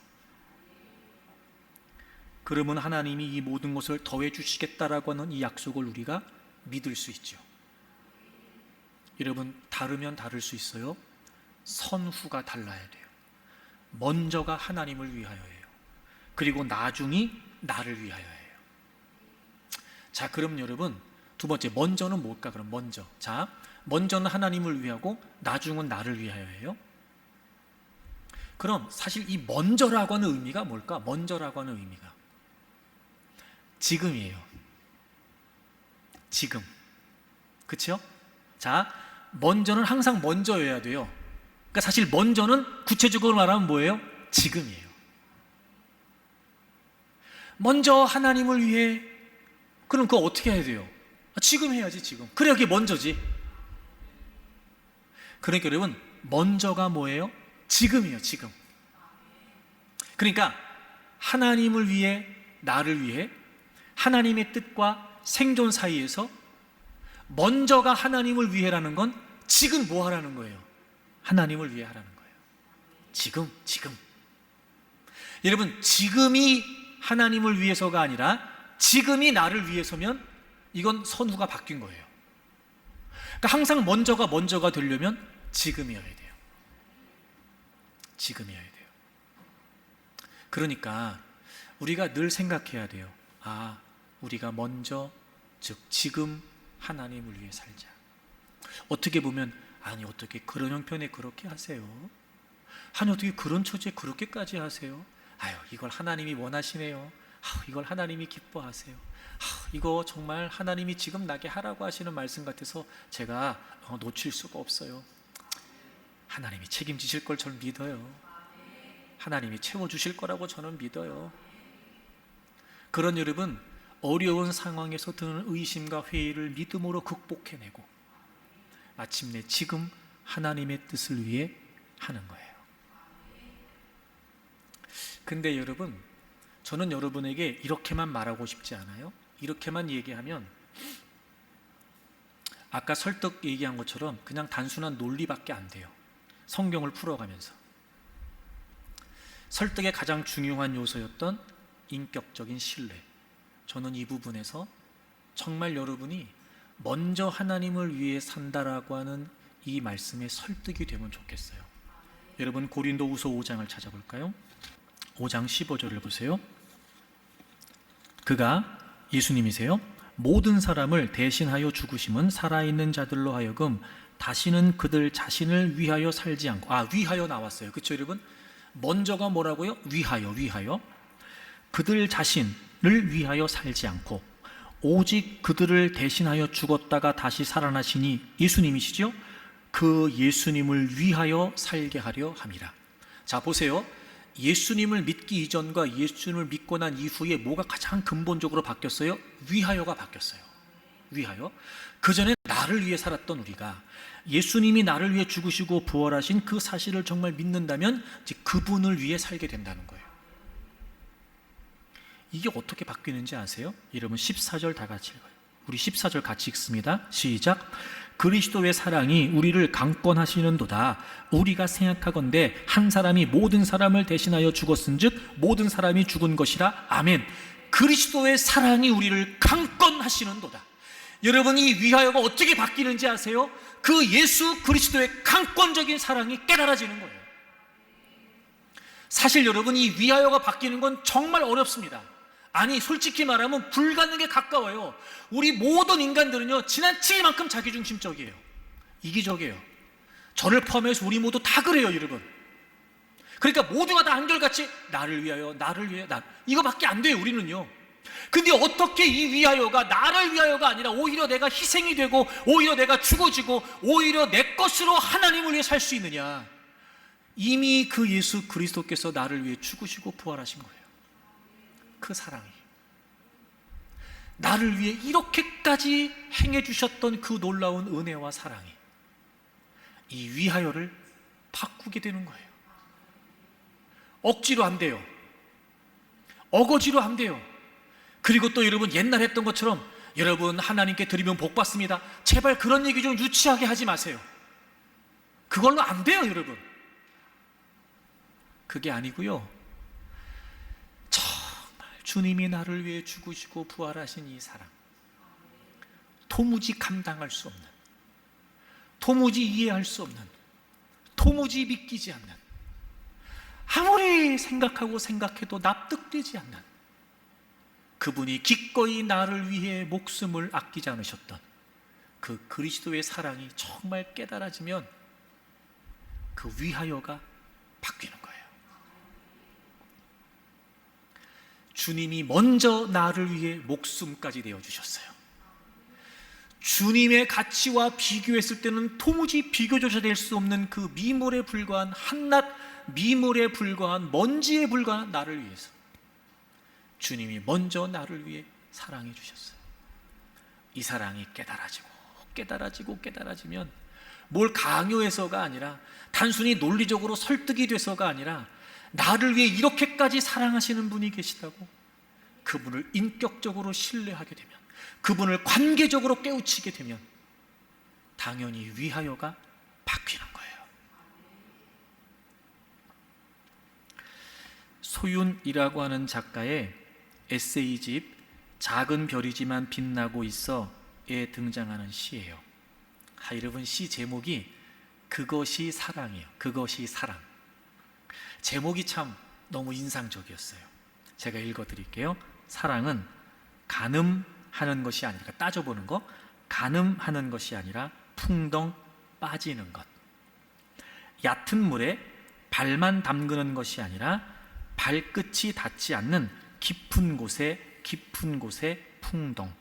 그러면 하나님이 이 모든 것을 더해 주시겠다라고 하는 이 약속을 우리가 믿을 수 있죠. 여러분, 다르면 다를 수 있어요. 선후가 달라야 돼요. 먼저가 하나님을 위하여예요. 그리고 나중이 나를 위하여예요. 자, 그럼 여러분, 두 번째, 먼저는 뭘까? 그럼 먼저는 하나님을 위하고 나중은 나를 위하여예요. 그럼 사실 이 먼저라고 하는 의미가 뭘까? 먼저라고 하는 의미가 지금이에요. 지금. 그렇죠? 자, 먼저는 항상 먼저여야 돼요. 그러니까 사실 먼저는 구체적으로 말하면 뭐예요? 지금이에요. 먼저 하나님을 위해. 그럼 그거 어떻게 해야 돼요? 지금 해야지, 지금. 그래야 그게 먼저지. 그러니까 여러분, 먼저가 뭐예요? 지금이에요, 지금. 그러니까 하나님을 위해, 나를 위해 하나님의 뜻과 생존 사이에서 먼저가 하나님을 위해라는 건 지금 뭐 하라는 거예요? 하나님을 위해 하라는 거예요. 지금. 여러분, 지금이 하나님을 위해서가 아니라 지금이 나를 위해서면 이건 선후가 바뀐 거예요. 그러니까 항상 먼저가 되려면 지금이어야 돼요. 지금이어야 돼요. 그러니까 우리가 늘 생각해야 돼요. 우리가 먼저, 즉 지금 하나님을 위해 살자. 어떻게 보면 어떻게 그런 형편에 그렇게 하세요? 어떻게 그런 처지에 그렇게까지 하세요? 이걸 하나님이 원하시네요. 이걸 하나님이 기뻐하세요. 이거 정말 하나님이 지금 나게 하라고 하시는 말씀 같아서 제가 놓칠 수가 없어요. 하나님이 책임지실 걸 저는 믿어요. 하나님이 채워주실 거라고 저는 믿어요. 그런 여러분, 어려운 상황에서 드는 의심과 회의를 믿음으로 극복해내고 마침내 지금 하나님의 뜻을 위해 하는 거예요. 근데 여러분, 저는 여러분에게 이렇게만 말하고 싶지 않아요. 이렇게만 얘기하면 아까 설득 얘기한 것처럼 그냥 단순한 논리밖에 안 돼요. 성경을 풀어가면서 설득의 가장 중요한 요소였던 인격적인 신뢰, 저는 이 부분에서 정말 여러분이 먼저 하나님을 위해 산다라고 하는 이 말씀에 설득이 되면 좋겠어요. 여러분, 고린도후서 5장을 찾아볼까요? 5장 15절을 보세요. 그가, 예수님이세요, 모든 사람을 대신하여 죽으심은 살아있는 자들로 하여금 다시는 그들 자신을 위하여 살지 않고, 위하여 나왔어요. 그렇죠, 여러분? 먼저가 뭐라고요? 위하여. 그들 자신을 위하여 살지 않고 오직 그들을 대신하여 죽었다가 다시 살아나시니 예수님이시죠? 그 예수님을 위하여 살게 하려 함이라. 자, 보세요. 예수님을 믿기 이전과 예수님을 믿고 난 이후에 뭐가 가장 근본적으로 바뀌었어요? 위하여가 바뀌었어요. 위하여. 그전에 나를 위해 살았던 우리가 예수님이 나를 위해 죽으시고 부활하신 그 사실을 정말 믿는다면 이제 그분을 위해 살게 된다는 거예요. 이게 어떻게 바뀌는지 아세요? 여러분, 14절 다 같이 읽어요. 우리 14절 같이 읽습니다. 시작. 그리스도의 사랑이 우리를 강권하시는도다. 우리가 생각하건대 한 사람이 모든 사람을 대신하여 죽었은즉 모든 사람이 죽은 것이라. 아멘. 그리스도의 사랑이 우리를 강권하시는도다. 여러분, 이 위하여가 어떻게 바뀌는지 아세요? 그 예수 그리스도의 강권적인 사랑이 깨달아지는 거예요. 사실 여러분, 이 위하여가 바뀌는 건 정말 어렵습니다. 솔직히 말하면 불가능에 가까워요. 우리 모든 인간들은요, 지나치기만큼 자기중심적이에요. 이기적이에요. 저를 포함해서 우리 모두 다 그래요, 여러분. 그러니까 모두가 다 한결같이 나를 위하여, 이거밖에 안 돼요, 우리는요. 근데 어떻게 이 위하여가 나를 위하여가 아니라 오히려 내가 희생이 되고 오히려 내가 죽어지고 오히려 내 것으로 하나님을 위해 살 수 있느냐? 이미 그 예수 그리스도께서 나를 위해 죽으시고 부활하신 거예요. 그 사랑이. 나를 위해 이렇게까지 행해 주셨던 그 놀라운 은혜와 사랑이 이 위하여를 바꾸게 되는 거예요. 억지로 안 돼요. 어거지로 안 돼요. 그리고 또 여러분, 옛날 했던 것처럼 여러분 하나님께 드리면 복 받습니다, 제발 그런 얘기 좀 유치하게 하지 마세요. 그걸로 안 돼요, 여러분. 그게 아니고요, 정말 주님이 나를 위해 죽으시고 부활하신 이 사랑, 도무지 감당할 수 없는, 도무지 이해할 수 없는, 도무지 믿기지 않는, 아무리 생각하고 생각해도 납득되지 않는, 그분이 기꺼이 나를 위해 목숨을 아끼지 않으셨던 그 그리스도의 사랑이 정말 깨달아지면 그 위하여가 바뀌는 거예요. 주님이 먼저 나를 위해 목숨까지 내어주셨어요. 주님의 가치와 비교했을 때는 도무지 비교조차 될 수 없는 그 미물에 불과한, 한낱 미물에 불과한, 먼지에 불과한 나를 위해서 주님이 먼저 나를 위해 사랑해 주셨어요. 이 사랑이 깨달아지면 뭘 강요해서가 아니라, 단순히 논리적으로 설득이 돼서가 아니라, 나를 위해 이렇게까지 사랑하시는 분이 계시다고 그분을 인격적으로 신뢰하게 되면, 그분을 관계적으로 깨우치게 되면 당연히 위하여가 바뀌는 거예요. 소윤이라고 하는 작가의 에세이집 작은 별이지만 빛나고 있어에 등장하는 시예요. 여러분, 시 제목이 그것이 사랑이에요. 그것이 사랑. 제목이 참 너무 인상적이었어요. 제가 읽어드릴게요. 사랑은 가늠하는 것이 아니라, 따져보는 거, 가늠하는 것이 아니라 풍덩 빠지는 것. 얕은 물에 발만 담그는 것이 아니라 발끝이 닿지 않는 깊은 곳에 풍덩.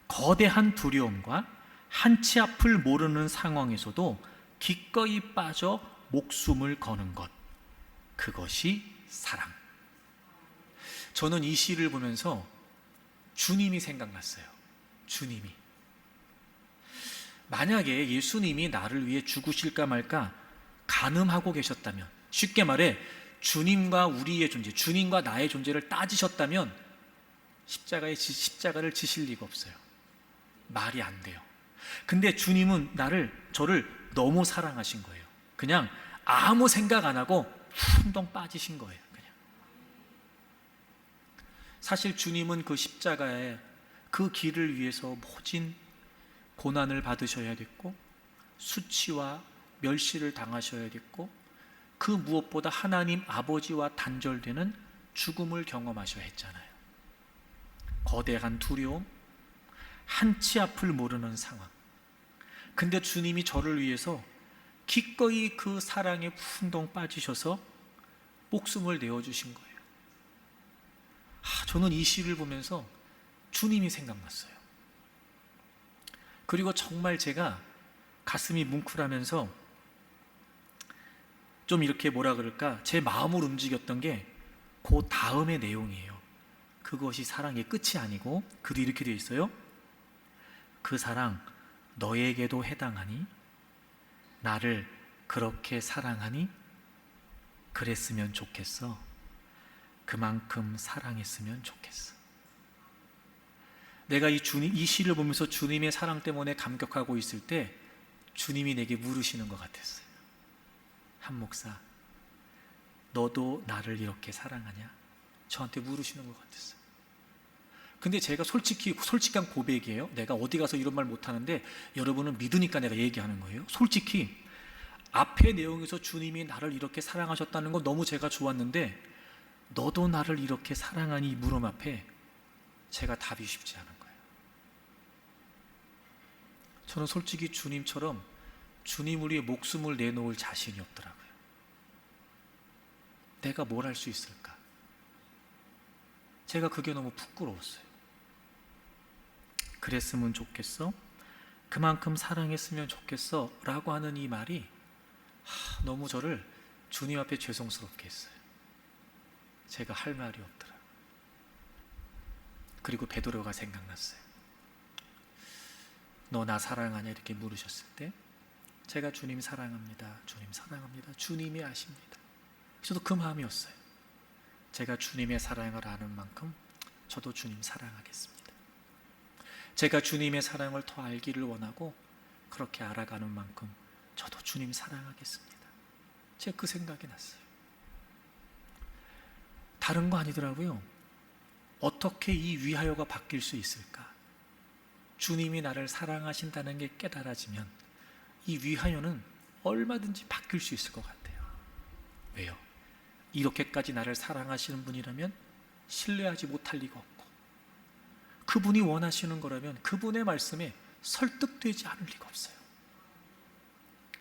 거대한 두려움과 한치 앞을 모르는 상황에서도 기꺼이 빠져 목숨을 거는 것, 그것이 사랑. 저는 이 시를 보면서 주님이 생각났어요. 주님이. 만약에 예수님이 나를 위해 죽으실까 말까 가늠하고 계셨다면, 쉽게 말해 주님과 우리의 존재, 주님과 나의 존재를 따지셨다면 십자가를 지실 리가 없어요. 말이 안 돼요. 근데 주님은 저를 너무 사랑하신 거예요. 그냥 아무 생각 안 하고 풍덩 빠지신 거예요. 그냥. 사실 주님은 그 십자가의 그 길을 위해서 모진 고난을 받으셔야 됐고, 수치와 멸시를 당하셔야 됐고, 그 무엇보다 하나님 아버지와 단절되는 죽음을 경험하셔야 했잖아요. 거대한 두려움, 한치 앞을 모르는 상황. 근데 주님이 저를 위해서 기꺼이 그 사랑에 풍덩 빠지셔서 목숨을 내어주신 거예요. 저는 이 시를 보면서 주님이 생각났어요. 그리고 정말 제가 가슴이 뭉클하면서 좀 이렇게 제 마음을 움직였던 게 그 다음의 내용이에요. 그것이 사랑의 끝이 아니고, 그도 이렇게 되어 있어요. 그 사랑 너에게도 해당하니, 나를 그렇게 사랑하니, 그랬으면 좋겠어. 그만큼 사랑했으면 좋겠어. 내가 이 시를 보면서 주님의 사랑 때문에 감격하고 있을 때 주님이 내게 물으시는 것 같았어요. 한 목사, 너도 나를 이렇게 사랑하냐? 저한테 물으시는 것 같았어요. 근데 제가 솔직한 고백이에요. 내가 어디 가서 이런 말 못하는데 여러분은 믿으니까 내가 얘기하는 거예요. 솔직히 앞의 내용에서 주님이 나를 이렇게 사랑하셨다는 건 너무 제가 좋았는데, 너도 나를 이렇게 사랑하니 이 물음 앞에 제가 답이 쉽지 않은 거예요. 저는 솔직히 주님처럼 주님을 위해 목숨을 내놓을 자신이 없더라고요. 내가 뭘 할 수 있을까? 제가 그게 너무 부끄러웠어요. 그랬으면 좋겠어? 그만큼 사랑했으면 좋겠어? 라고 하는 이 말이 너무 저를 주님 앞에 죄송스럽게 했어요. 제가 할 말이 없더라고요. 그리고 베드로가 생각났어요. 너 나 사랑하냐? 이렇게 물으셨을 때 제가 주님 사랑합니다. 주님 사랑합니다. 주님이 아십니다. 저도 그 마음이었어요. 제가 주님의 사랑을 아는 만큼 저도 주님 사랑하겠습니다. 제가 주님의 사랑을 더 알기를 원하고 그렇게 알아가는 만큼 저도 주님 사랑하겠습니다. 제가 그 생각이 났어요. 다른 거 아니더라고요. 어떻게 이 위하여가 바뀔 수 있을까? 주님이 나를 사랑하신다는 게 깨달아지면 이 위하여는 얼마든지 바뀔 수 있을 것 같아요. 왜요? 이렇게까지 나를 사랑하시는 분이라면 신뢰하지 못할 리가 없고, 그분이 원하시는 거라면 그분의 말씀에 설득되지 않을 리가 없어요.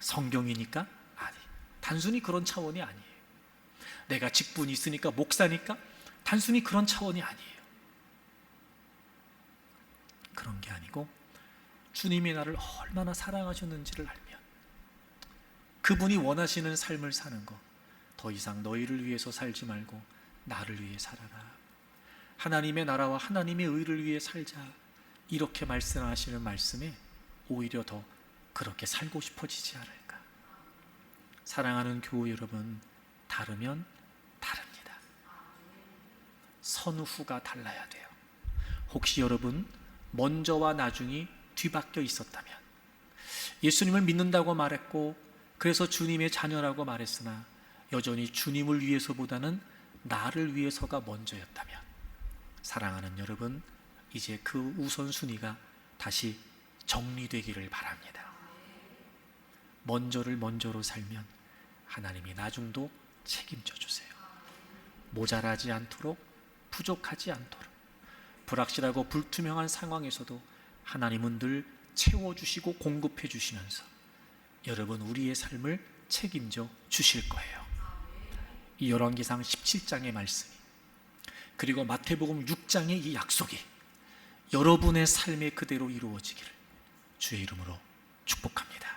성경이니까? 아니, 단순히 그런 차원이 아니에요. 내가 직분이 있으니까, 목사니까? 단순히 그런 차원이 아니에요. 그런 게 아니고 주님이 나를 얼마나 사랑하셨는지를 알면 그분이 원하시는 삶을 사는 것, 더 이상 너희를 위해서 살지 말고 나를 위해 살아라, 하나님의 나라와 하나님의 의를 위해 살자, 이렇게 말씀하시는 말씀에 오히려 더 그렇게 살고 싶어지지 않을까. 사랑하는 교우 여러분, 다르면 다릅니다. 선후가 달라야 돼요. 혹시 여러분 먼저와 나중이 뒤바뀌어 있었다면, 예수님을 믿는다고 말했고 그래서 주님의 자녀라고 말했으나 여전히 주님을 위해서보다는 나를 위해서가 먼저였다면, 사랑하는 여러분, 이제 그 우선순위가 다시 정리되기를 바랍니다. 먼저를 먼저로 살면 하나님이 나중도 책임져 주세요. 모자라지 않도록, 부족하지 않도록, 불확실하고 불투명한 상황에서도 하나님은 늘 채워주시고 공급해 주시면서 여러분 우리의 삶을 책임져 주실 거예요. 이 열왕기상 17장의 말씀이, 그리고 마태복음 6장의 이 약속이 여러분의 삶에 그대로 이루어지기를 주의 이름으로 축복합니다.